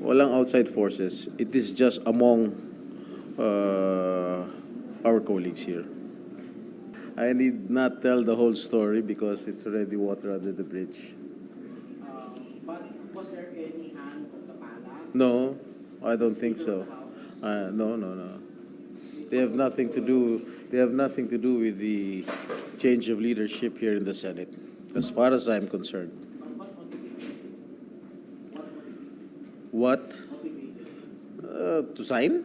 Walang outside forces. It is just among our colleagues here. I need not tell the whole story because it's already water under the bridge. But was there any hand of the palace? No, I don't think so. No. They have nothing to do. They have nothing to do with the change of leadership here in the Senate, as far as I'm concerned. What? To sign?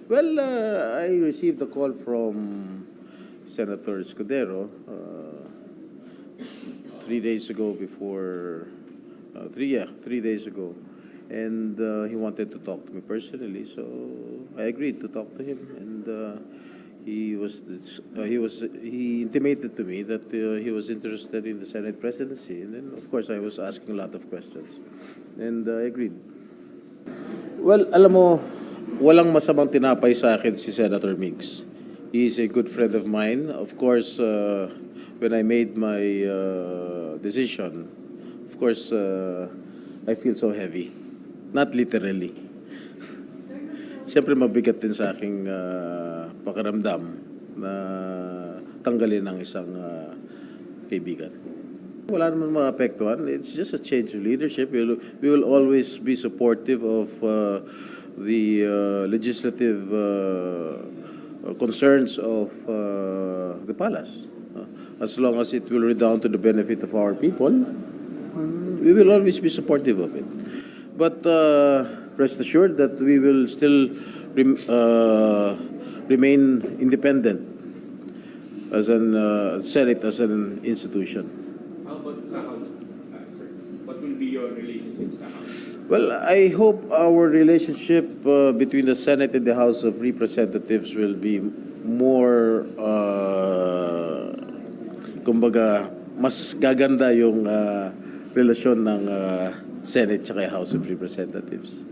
Well, I received a call from Senator Escudero 3 days ago before, 3 days ago. And he wanted to talk to me personally, so I agreed to talk to him. And he intimated to me that he was interested in the Senate presidency. And then, of course, I was asking a lot of questions. And I agreed. Well, alam mo, walang masamang tinapay sa akin si Senator Mix. He is a good friend of mine. Of course, when I made my decision, of course, I feel so heavy. Not literally. Siyempre mabigat din sa aking pakiramdam na tanggalin ng isang kaibigan. Wala naman maapektuhan. It's just a change of leadership. We will always be supportive of the legislative concerns of the palace. As long as it will redound to the benefit of our people, we will always be supportive of it. But rest assured that we will still remain independent as an Senate, as an institution. How about sa House, sir? What will be your relationship sa House? Well, I hope our relationship between the Senate and the House of Representatives will be more, kumbaga, mas gaganda yung relasyon ng Senate at House of Representatives.